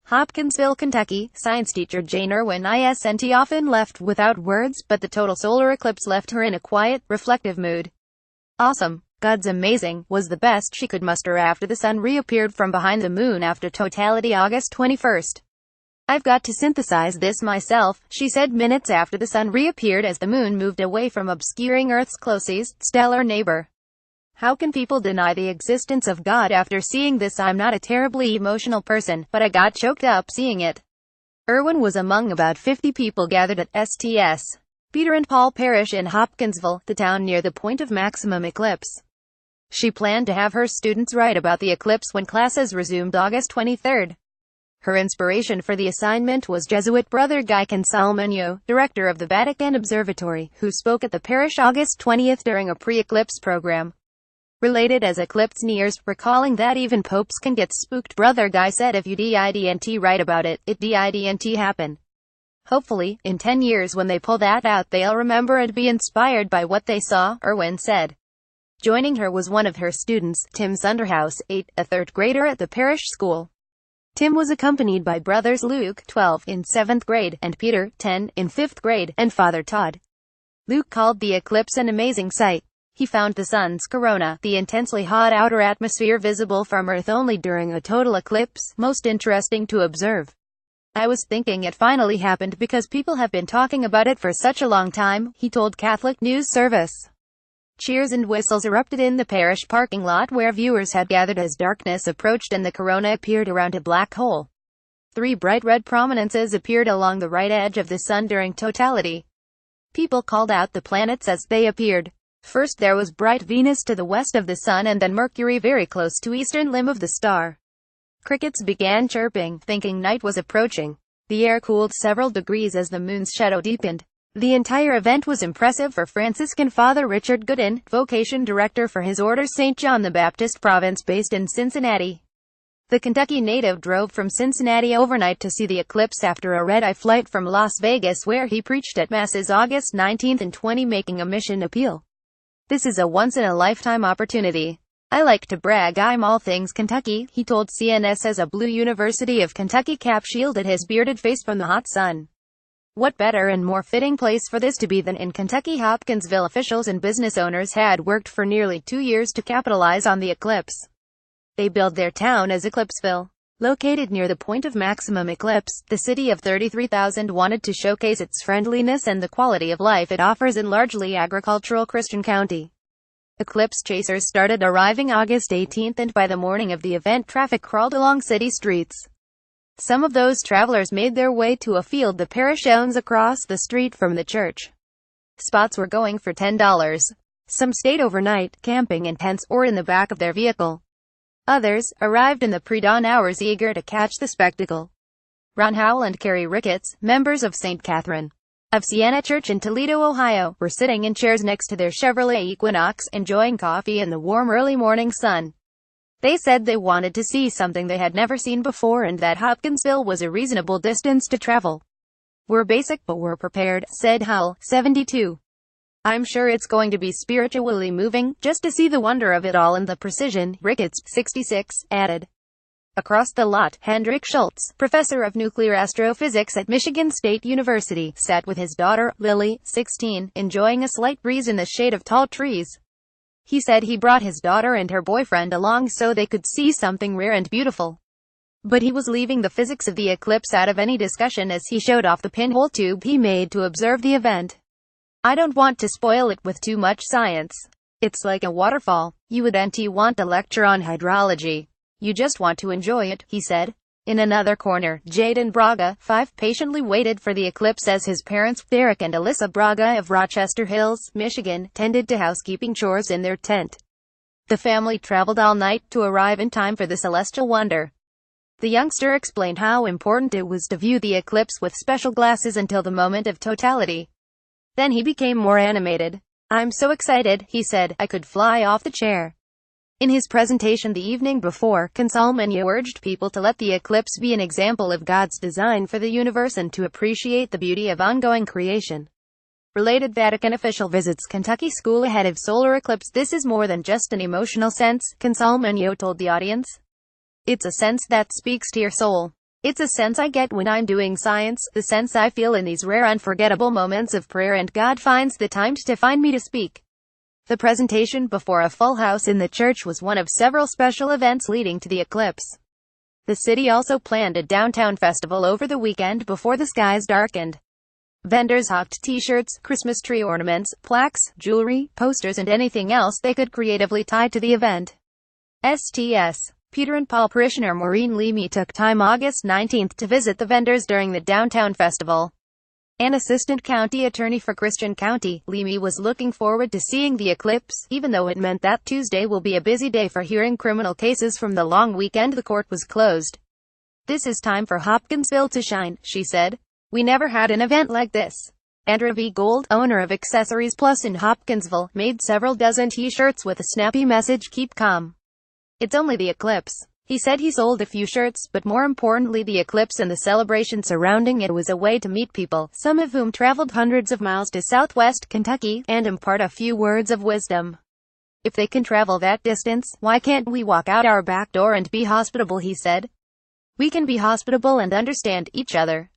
Hopkinsville, Kentucky. Science teacher Jane Irwin isn't often left without words, but the total solar eclipse left her in a quiet, reflective mood. Awesome. God's amazing, was the best she could muster after the sun reappeared from behind the moon after totality August 21st. I've got to synthesize this myself, she said minutes after the sun reappeared as the moon moved away from obscuring Earth's closest, stellar neighbor. How can people deny the existence of God after seeing this? I'm not a terribly emotional person, but I got choked up seeing it. Irwin was among about 50 people gathered at St. Peter and Paul Parish in Hopkinsville, the town near the point of maximum eclipse. She planned to have her students write about the eclipse when classes resumed August 23. Her inspiration for the assignment was Jesuit Brother Guy Consalmagno, director of the Vatican Observatory, who spoke at the parish August 20 during a pre-eclipse program. Related as eclipse nears, recalling that even popes can get spooked, Brother Guy said if you didn't write about it, it didn't happen. Hopefully, in 10 years when they pull that out they'll remember and be inspired by what they saw, Irwin said. Joining her was one of her students, Tim Sunderhouse, 8, a third grader at the parish school. Tim was accompanied by brothers Luke, 12, in 7th grade, and Peter, 10, in 5th grade, and Father Todd. Luke called the eclipse an amazing sight. He found the sun's corona, the intensely hot outer atmosphere visible from Earth only during a total eclipse, most interesting to observe. I was thinking it finally happened because people have been talking about it for such a long time, he told Catholic News Service. Cheers and whistles erupted in the parish parking lot where viewers had gathered as darkness approached and the corona appeared around a black hole. 3 bright red prominences appeared along the right edge of the sun during totality. People called out the planets as they appeared. First there was bright Venus to the west of the sun and then Mercury very close to eastern limb of the star. Crickets began chirping, thinking night was approaching. The air cooled several degrees as the moon's shadow deepened. The entire event was impressive for Franciscan Father Richard Gooden, vocation director for his order St. John the Baptist Province based in Cincinnati. The Kentucky native drove from Cincinnati overnight to see the eclipse after a red-eye flight from Las Vegas where he preached at Masses August 19 and 20 making a mission appeal. This is a once-in-a-lifetime opportunity. I like to brag I'm all things Kentucky, he told CNS as a blue University of Kentucky cap shielded his bearded face from the hot sun. What better and more fitting place for this to be than in Kentucky? Hopkinsville officials and business owners had worked for nearly 2 years to capitalize on the eclipse. They billed their town as Eclipseville. Located near the point of maximum eclipse, the city of 33,000 wanted to showcase its friendliness and the quality of life it offers in largely agricultural Christian county. Eclipse chasers started arriving August 18 and by the morning of the event traffic crawled along city streets. Some of those travelers made their way to a field the parish owns across the street from the church. Spots were going for $10. Some stayed overnight, camping in tents or in the back of their vehicle. Others arrived in the pre-dawn hours eager to catch the spectacle. Ron Howell and Carrie Ricketts, members of St. Catherine of Siena Church in Toledo, Ohio, were sitting in chairs next to their Chevrolet Equinox, enjoying coffee in the warm early morning sun. They said they wanted to see something they had never seen before and that Hopkinsville was a reasonable distance to travel. We're basic but we're prepared, said Howell, 72. I'm sure it's going to be spiritually moving, just to see the wonder of it all and the precision, Ricketts, 66, added. Across the lot, Hendrik Schultz, professor of nuclear astrophysics at Michigan State University, sat with his daughter, Lily, 16, enjoying a slight breeze in the shade of tall trees. He said he brought his daughter and her boyfriend along so they could see something rare and beautiful. But he was leaving the physics of the eclipse out of any discussion as he showed off the pinhole tube he made to observe the event. I don't want to spoil it with too much science. It's like a waterfall. You wouldn't want a lecture on hydrology. You just want to enjoy it, he said. In another corner, Jaden Braga, 5, patiently waited for the eclipse as his parents, Derek and Alyssa Braga of Rochester Hills, Michigan, tended to housekeeping chores in their tent. The family traveled all night to arrive in time for the celestial wonder. The youngster explained how important it was to view the eclipse with special glasses until the moment of totality. Then he became more animated. I'm so excited, he said, I could fly off the chair. In his presentation the evening before, Consalmagno urged people to let the eclipse be an example of God's design for the universe and to appreciate the beauty of ongoing creation. Related Vatican official visits Kentucky school ahead of solar eclipse. This is more than just an emotional sense, Consalmagno told the audience. It's a sense that speaks to your soul. It's a sense I get when I'm doing science, the sense I feel in these rare unforgettable moments of prayer, and God finds the time to find me to speak. The presentation before a full house in the church was one of several special events leading to the eclipse. The city also planned a downtown festival over the weekend before the skies darkened. Vendors hawked t-shirts, Christmas tree ornaments, plaques, jewelry, posters, and anything else they could creatively tie to the event. Sts. Peter and Paul parishioner Maureen Leamy took time August 19 to visit the vendors during the downtown festival. An assistant county attorney for Christian County, Leamy was looking forward to seeing the eclipse, even though it meant that Tuesday will be a busy day for hearing criminal cases from the long weekend the court was closed. "This is time for Hopkinsville to shine," she said. "We never had an event like this." Andrew V. Gold, owner of Accessories Plus in Hopkinsville, made several dozen t-shirts with a snappy message, "Keep calm. It's only the eclipse." He said he sold a few shirts, but more importantly the eclipse and the celebration surrounding it was a way to meet people, some of whom traveled hundreds of miles to southwest Kentucky, and impart a few words of wisdom. "If they can travel that distance, why can't we walk out our back door and be hospitable?" he said. "We can be hospitable and understand each other."